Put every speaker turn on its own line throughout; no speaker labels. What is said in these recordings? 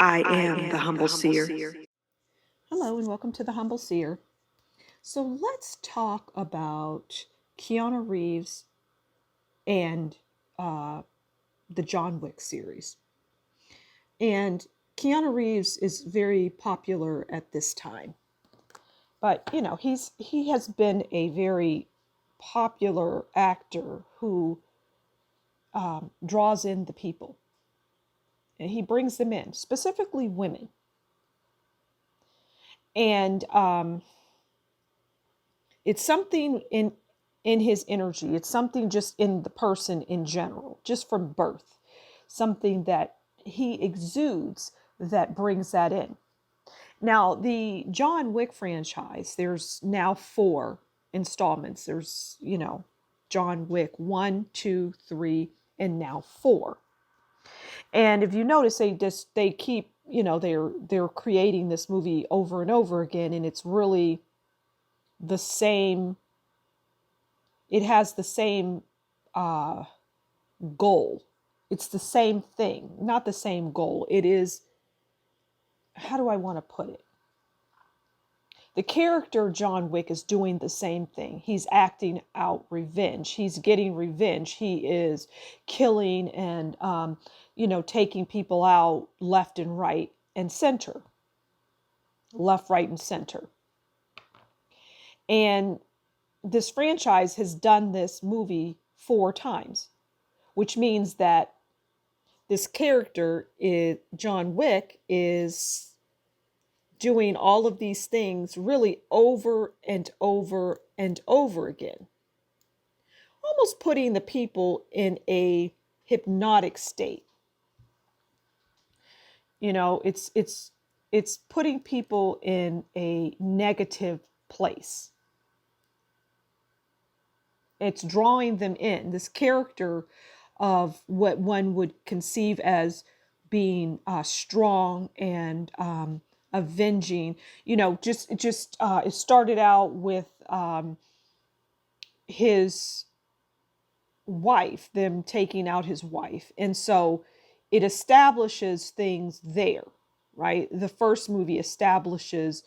I am the Humble Seer.
Hello and welcome to the Humble Seer. So let's talk about Keanu Reeves and the John Wick series. And Keanu Reeves is very popular at this time, but he has been a very popular actor who draws in the people, and he brings them in, specifically women. And it's something in his energy. It's something just in the person in general, just from birth, something that he exudes that brings that in. Now, the John Wick franchise, there's now 4 installments. There's, John Wick 1, 2, 3, and now 4. And if you notice, they keep, they're creating this movie over and over again, and it's really the same. It has the same goal. It's the same thing, not the same goal. It is, how do I want to put it? The character John Wick is doing the same thing. He's acting out revenge. He's getting revenge. He is killing and, taking people out left and right and center. Left, right, and center. And this franchise has done this movie 4 times, which means that this character, John Wick, is doing all of these things really over and over and over again, almost putting the people in a hypnotic state. It's putting people in a negative place. It's drawing them in. This character of what one would conceive as being strong and avenging. It started out with his wife, them taking out his wife, and so it establishes things there, right? The first movie establishes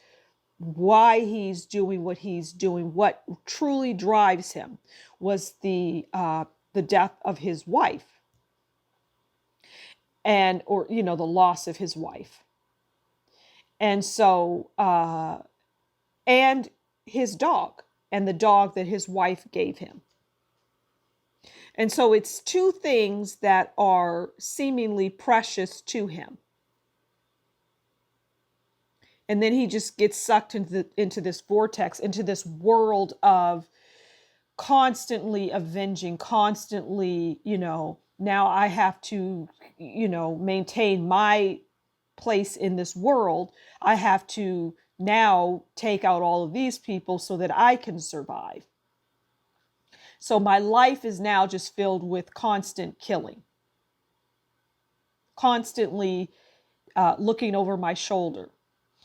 why he's doing what he's doing. What truly drives him was the death of his wife, or the loss of his wife, and so and his dog, and the dog that his wife gave him. And so it's 2 things that are seemingly precious to him. And then he just gets sucked into this vortex, into this world of constantly avenging, constantly, now I have to, maintain my place in this world. I have to now take out all of these people so that I can survive. So my life is now just filled with constant killing, constantly looking over my shoulder.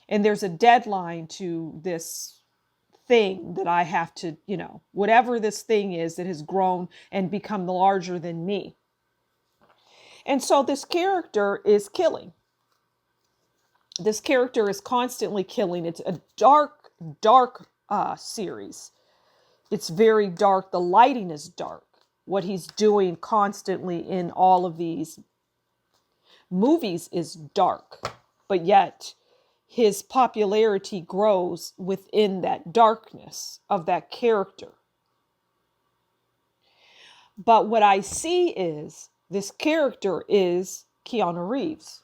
And there's a deadline to this thing that I have to, whatever this thing is that has grown and become larger than me. And so this character is killing. This character is constantly killing. It's a dark series. It's very dark. The lighting is dark. What he's doing constantly in all of these movies is dark, but yet his popularity grows within that darkness of that character. But what I see is this character is Keanu Reeves.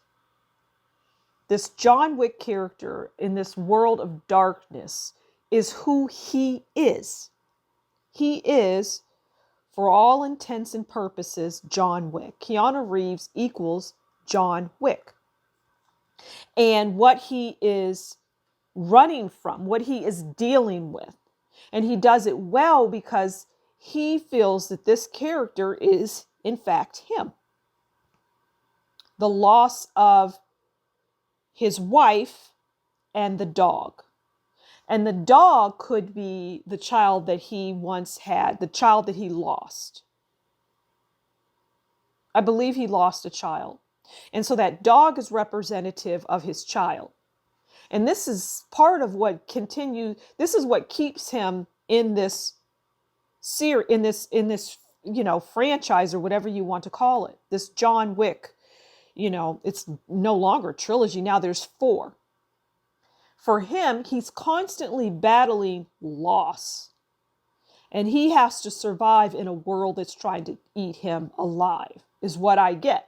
This John Wick character in this world of darkness is who he is. He is, for all intents and purposes, John Wick. Keanu Reeves equals John Wick. And what he is running from, what he is dealing with. And he does it well because he feels that this character is, in fact, him. The loss of his wife and the dog. And the dog could be the child that he once had, the child that he lost. I believe he lost a child. And so that dog is representative of his child. And this is part of what this is what keeps him in this franchise, or whatever you want to call it. This John Wick, it's no longer a trilogy. Now there's 4. For him, he's constantly battling loss. And he has to survive in a world that's trying to eat him alive, is what I get.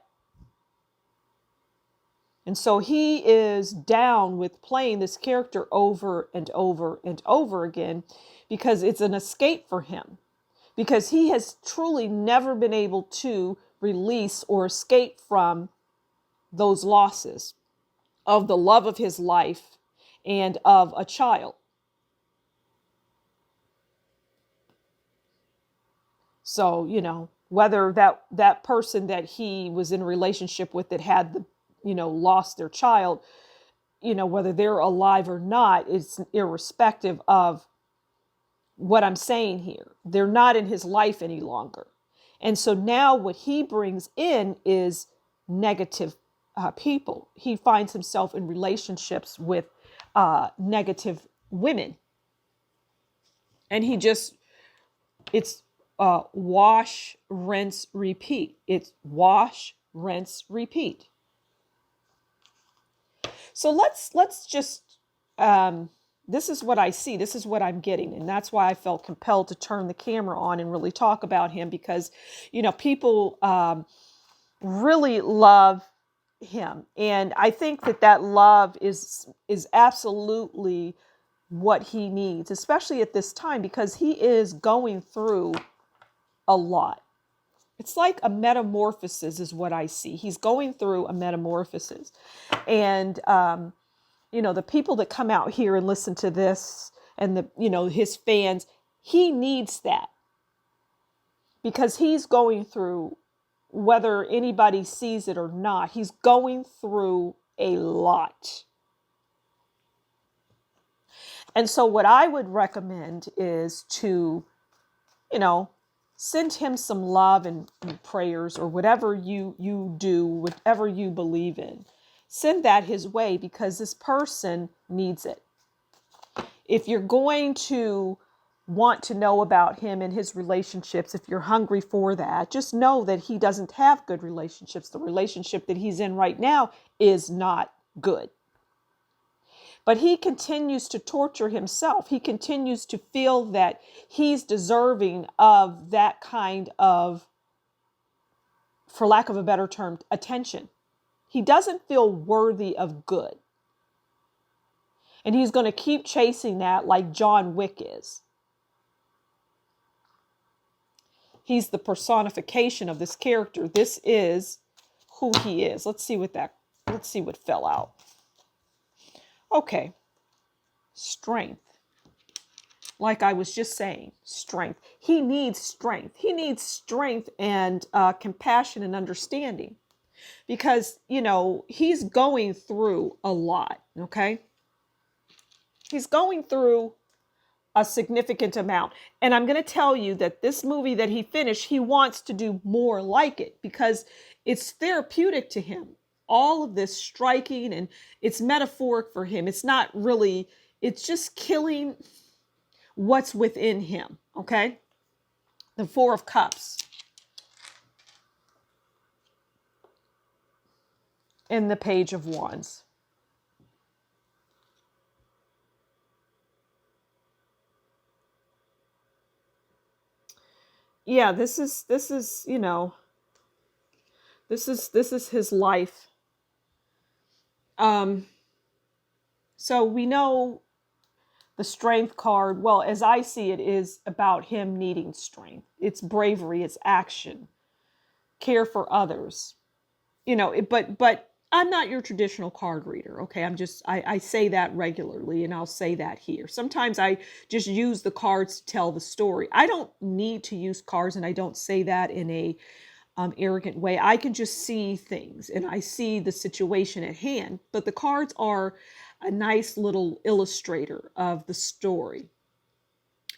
And so he is down with playing this character over and over and over again, because it's an escape for him. Because he has truly never been able to release or escape from those losses of the love of his life and of a child. So, whether that person that he was in a relationship with that had lost their child, whether they're alive or not, it's irrespective of what I'm saying here. They're not in his life any longer. And so now what he brings in is negative people. He finds himself in relationships with negative women. And it's wash, rinse, repeat. It's wash, rinse, repeat. So let's just, this is what I see. This is what I'm getting. And that's why I felt compelled to turn the camera on and really talk about him, because, people really love him. And I think that love is absolutely what he needs, especially at this time, because he is going through a lot. It's like a metamorphosis is what I see. He's going through a metamorphosis. And, the people that come out here and listen to this, and his fans, he needs that, because he's going through, whether anybody sees it or not, he's going through a lot. And so what I would recommend is to, send him some love and prayers, or whatever you do, whatever you believe in. Send that his way, because this person needs it. If you're going to want to know about him and his relationships, if you're hungry for that, just know that he doesn't have good relationships. The relationship that he's in right now is not good. But he continues to torture himself. He continues to feel that he's deserving of that kind of, for lack of a better term, attention. He doesn't feel worthy of good. And he's going to keep chasing that like John Wick is. He's the personification of this character. This is who he is. Let's see what fell out. Okay. Strength. Like I was just saying, strength. He needs strength. He needs strength and compassion and understanding, because, he's going through a lot. Okay. He's going through a significant amount. And I'm going to tell you that this movie that he finished, he wants to do more like it, because it's therapeutic to him. All of this striking, and it's metaphoric for him. It's not really, it's just killing what's within him. Okay. The 4 of Cups. And the Page of Wands. Yeah, this is his life. So we know the Strength card, well, as I see it, is about him needing strength. It's bravery, it's action, care for others. But I'm not your traditional card reader, okay? I say that regularly, and I'll say that here. Sometimes I just use the cards to tell the story. I don't need to use cards, and I don't say that in a arrogant way. I can just see things, and I see the situation at hand. But the cards are a nice little illustrator of the story.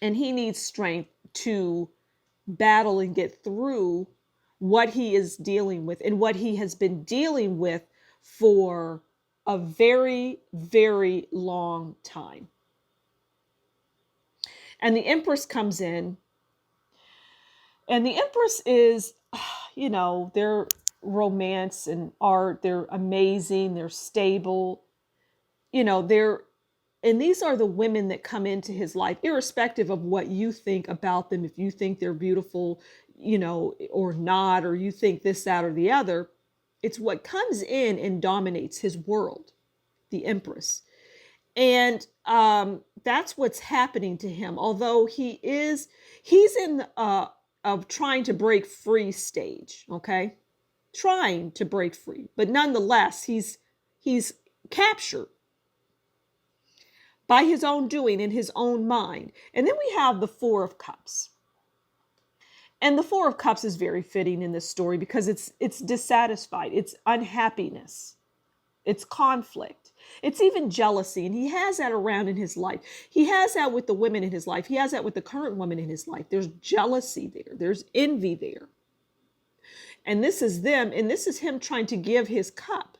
And he needs strength to battle and get through what he is dealing with and what he has been dealing with for a very, very long time. And the Empress comes in, and the Empress is, their romance and art, they're amazing, they're stable, and these are the women that come into his life, irrespective of what you think about them. If you think they're beautiful, or not, or you think this, that, or the other, it's what comes in and dominates his world, the Empress. And that's what's happening to him. Although he's in of trying to break free stage, okay? Trying to break free, but nonetheless, he's captured by his own doing in his own mind. And then we have the Four of Cups. And the Four of Cups is very fitting in this story because it's dissatisfied, it's unhappiness, it's conflict, it's even jealousy. And he has that around in his life. He has that with the women in his life. He has that with the current woman in his life. There's jealousy there. There's envy there. And this is them, and this is him trying to give his cup.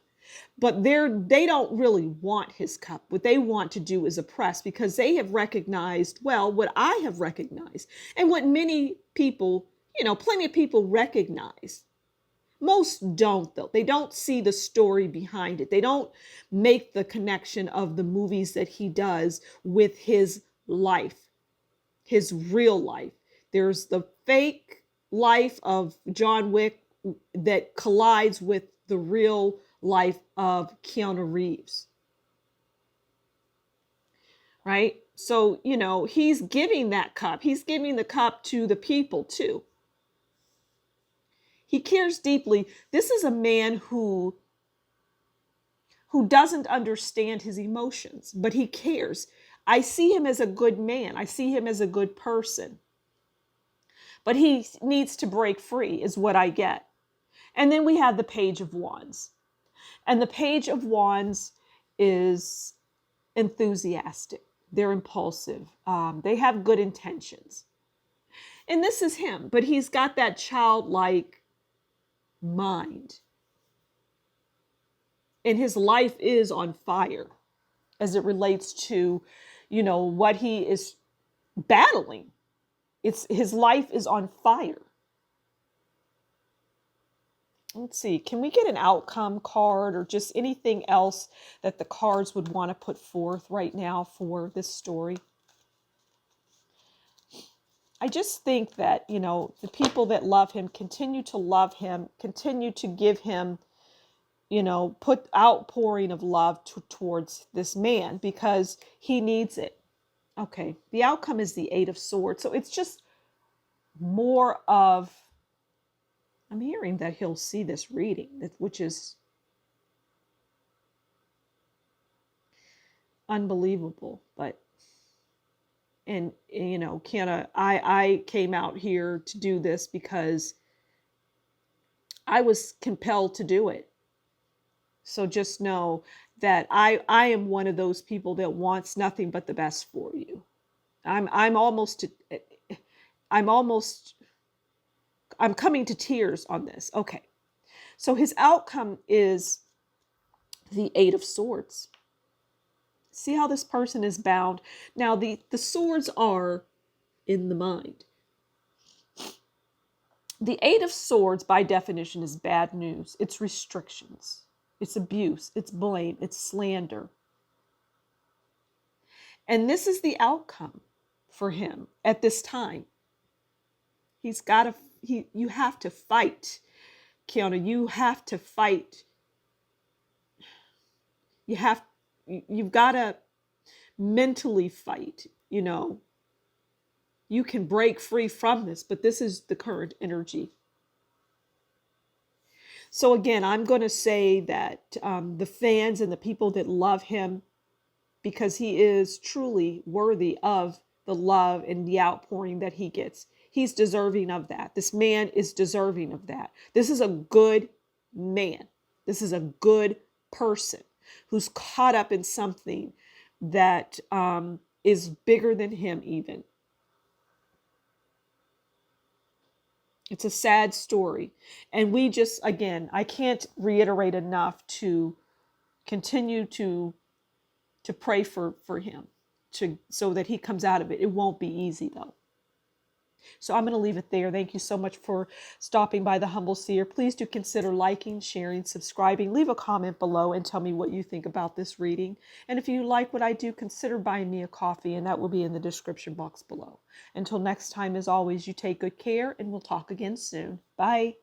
But they don't really want his cup. What they want to do is oppress, because they have recognized, well, what I have recognized, and what many people, plenty of people recognize. Most don't, though. They don't see the story behind it. They don't make the connection of the movies that he does with his life, his real life. There's the fake life of John Wick that collides with the real life of Keanu Reeves. Right? So, he's giving that cup. He's giving the cup to the people too. He cares deeply. This is a man who doesn't understand his emotions, but he cares. I see him as a good man. I see him as a good person. But he needs to break free is what I get. And then we have the Page of Wands. And the Page of Wands is enthusiastic. They're impulsive. They have good intentions. And this is him, but he's got that childlike mind. And his life is on fire as it relates to, what he is battling. His life is on fire. Let's see, can we get an outcome card or just anything else that the cards would want to put forth right now for this story? I just think that, the people that love him, continue to give him, put outpouring of love towards this man because he needs it. Okay, the outcome is the Eight of Swords. So it's just more of, I'm hearing that he'll see this reading, which is unbelievable. But, and Kiana, I came out here to do this because I was compelled to do it. So just know that I am one of those people that wants nothing but the best for you. I'm coming to tears on this. Okay. So his outcome is the Eight of Swords. See how this person is bound. Now the swords are in the mind. The Eight of Swords by definition is bad news. It's restrictions. It's abuse. It's blame. It's slander. And this is the outcome for him at this time. You have to fight, Keanu. You have to fight. You've got to mentally fight, You can break free from this, but this is the current energy. So again, I'm going to say that the fans and the people that love him, because he is truly worthy of the love and the outpouring that he gets. He's deserving of that. This man is deserving of that. This is a good man. This is a good person who's caught up in something that is bigger than him even. It's a sad story. And we just, again, I can't reiterate enough to continue to pray for him, so that he comes out of it. It won't be easy though. So I'm going to leave it there. Thank you so much for stopping by the Humble Seer. Please do consider liking, sharing, subscribing. Leave a comment below and tell me what you think about this reading. And if you like what I do, consider buying me a coffee, and that will be in the description box below. Until next time, as always, you take good care, and we'll talk again soon. Bye.